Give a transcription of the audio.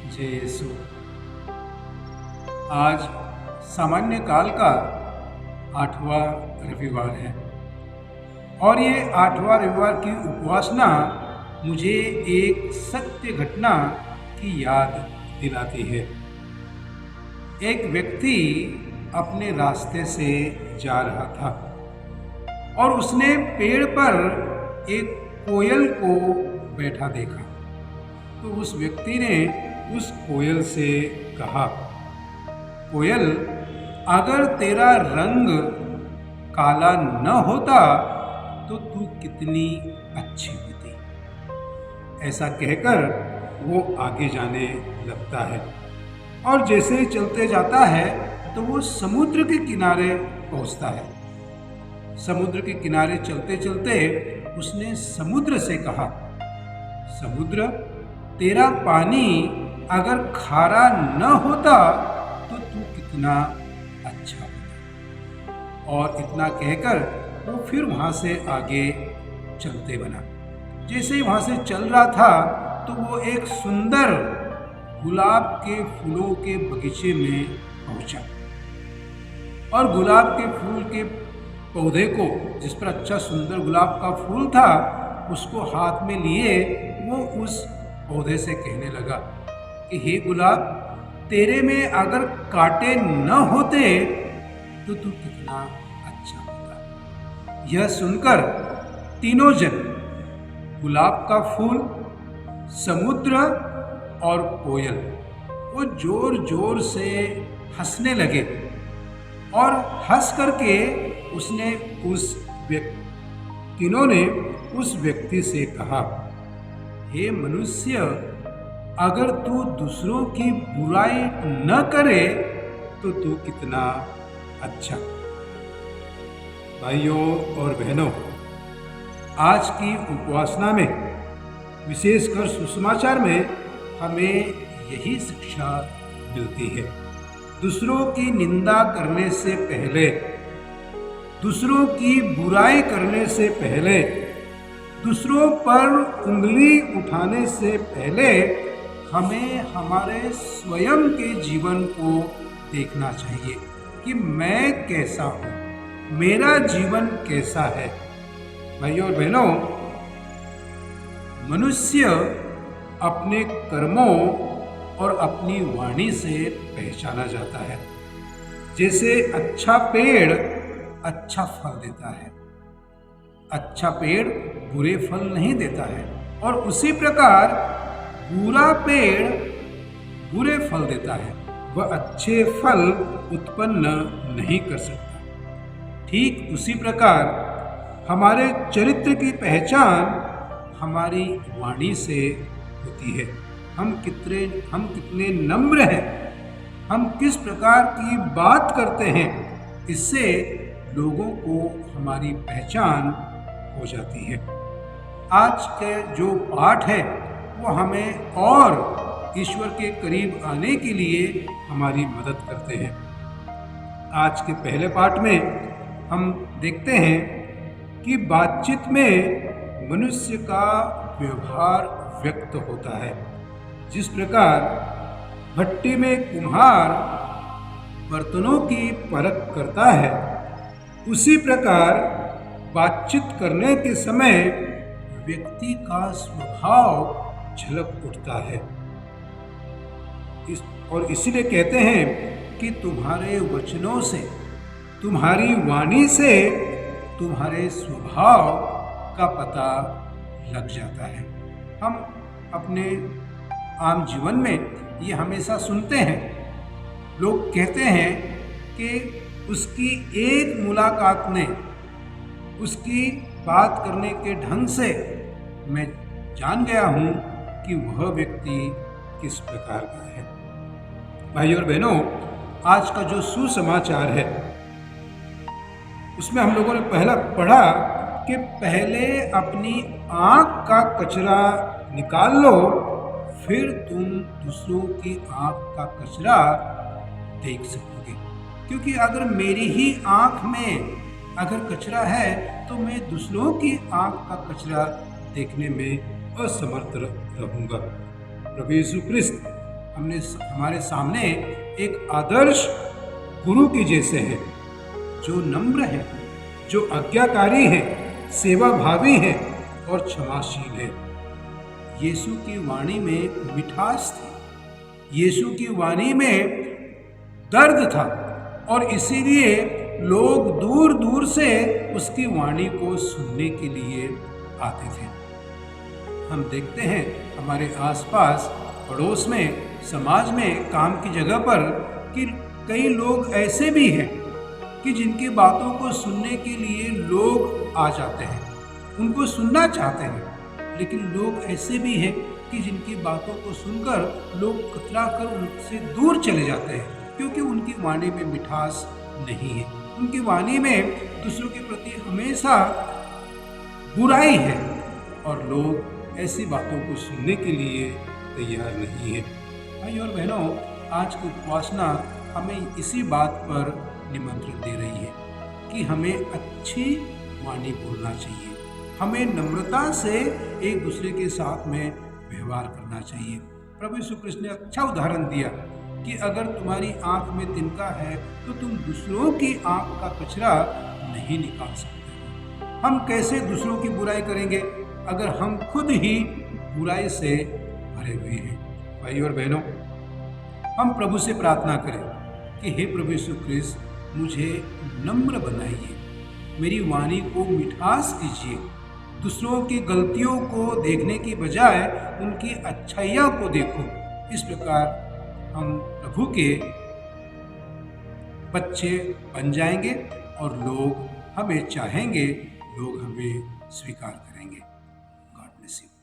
जय यीशु। आज सामान्य काल का 8वां रविवार है और ये 8वां रविवार की उपासना मुझे एक सत्य घटना की याद दिलाती है। एक व्यक्ति अपने रास्ते से जा रहा था और उसने पेड़ पर एक कोयल को बैठा देखा। तो उस व्यक्ति ने उस कोयल से कहा, कोयल, अगर तेरा रंग काला न होता तो तू कितनी अच्छी होती। ऐसा कहकर वो आगे जाने लगता है और जैसे चलते जाता है तो वो समुद्र के किनारे पहुंचता है। समुद्र के किनारे चलते चलते उसने समुद्र से कहा, समुद्र, तेरा पानी अगर खारा न होता तो तू कितना अच्छा होता। और इतना कहकर वो फिर वहाँ से आगे चलते बना। जैसे ही वहाँ से चल रहा था तो वो एक सुंदर गुलाब के फूलों के बगीचे में पहुँचा और गुलाब के फूल के पौधे को, जिस पर अच्छा सुंदर गुलाब का फूल था, उसको हाथ में लिए वो उस पौधे से कहने लगा कि हे गुलाब, तेरे में अगर कांटे न होते तो तू कितना अच्छा होता। यह सुनकर तीनों जन, गुलाब का फूल, समुद्र और कोयल, वो जोर जोर से हंसने लगे और हंस करके तीनों ने उस व्यक्ति से कहा, हे मनुष्य, अगर तू दूसरों की बुराई न करे तो तू कितना अच्छा। भाइयों और बहनों, आज की उपासना में, विशेषकर सुसमाचार में, हमें यही शिक्षा मिलती है। दूसरों की निंदा करने से पहले, दूसरों की बुराई करने से पहले, दूसरों पर उंगली उठाने से पहले हमें हमारे स्वयं के जीवन को देखना चाहिए कि मैं कैसा हूँ, मेरा जीवन कैसा है। भाइयों और बहनों, मनुष्य अपने कर्मों और अपनी वाणी से पहचाना जाता है। जैसे अच्छा पेड़ अच्छा फल देता है, अच्छा पेड़ बुरे फल नहीं देता है, और उसी प्रकार बुरा पेड़ बुरे फल देता है, वह अच्छे फल उत्पन्न नहीं कर सकता। ठीक उसी प्रकार हमारे चरित्र की पहचान हमारी वाणी से होती है। हम कितने नम्र हैं, हम किस प्रकार की बात करते हैं, इससे लोगों को हमारी पहचान हो जाती है। आज के जो पाठ है वो हमें और ईश्वर के करीब आने के लिए हमारी मदद करते हैं। आज के पहले पाठ में हम देखते हैं कि बातचीत में मनुष्य का व्यवहार व्यक्त होता है। जिस प्रकार भट्टी में कुम्हार बर्तनों की परख करता है, उसी प्रकार बातचीत करने के समय व्यक्ति का स्वभाव झलक उठता है। और इसीलिए कहते हैं कि तुम्हारे वचनों से, तुम्हारी वाणी से तुम्हारे स्वभाव का पता लग जाता है। हम अपने आम जीवन में ये हमेशा सुनते हैं, लोग कहते हैं कि उसकी एक मुलाकात ने, उसकी बात करने के ढंग से मैं जान गया हूँ कि वह व्यक्ति किस प्रकार का है। भाइयों और बहनों, आज का जो सुसमाचार है उसमें हम लोगों ने पहला पढ़ा कि पहले अपनी आँख का कचरा निकाल लो, फिर तुम दूसरों की आँख का कचरा देख सकोगे। क्योंकि अगर मेरी ही आँख में अगर कचरा है तो मैं दूसरों की आँख का कचरा देखने में असमर्थ रहूँगा। प्रभु यीशु क्रिस्त हमारे सामने एक आदर्श गुरु के जैसे है, जो नम्र है, जो आज्ञाकारी है, सेवा भावी है और क्षमाशील है। यीशु की वाणी में मिठास थी, यीशु की वाणी में दर्द था और इसीलिए लोग दूर दूर से उसकी वाणी को सुनने के लिए आते थे। हम देखते हैं हमारे आसपास, पड़ोस में, समाज में, काम की जगह पर कि कई लोग ऐसे भी हैं कि जिनकी बातों को सुनने के लिए लोग आ जाते हैं, उनको सुनना चाहते हैं, लेकिन लोग ऐसे भी हैं कि जिनकी बातों को सुनकर लोग कतरा कर उनसे दूर चले जाते हैं, क्योंकि उनकी वाणी में मिठास नहीं है, उनकी वाणी में दूसरों के प्रति हमेशा बुराई है और लोग ऐसी बातों को सुनने के लिए तैयार नहीं है। भाई और बहनों, आज की उपासना हमें इसी बात पर निमंत्रण दे रही है कि हमें अच्छी वाणी बोलना चाहिए, हमें नम्रता से एक दूसरे के साथ में व्यवहार करना चाहिए। प्रभु यीशु कृष्ण ने अच्छा उदाहरण दिया कि अगर तुम्हारी आंख में तिनका है तो तुम दूसरों की आंख का कचरा नहीं निकाल सकते। हम कैसे दूसरों की बुराई करेंगे अगर हम खुद ही बुराई से भरे हुए हैं। भाई और बहनों, हम प्रभु से प्रार्थना करें कि हे प्रभु यीशु कृष्ण, मुझे नम्र बनाइए, मेरी वाणी को मिठास कीजिए, दूसरों की गलतियों को देखने की बजाय उनकी अच्छाइयों को देखो। इस प्रकार हम प्रभु के बच्चे बन जाएंगे और लोग हमें चाहेंगे, लोग हमें स्वीकार करेंगे। God bless you.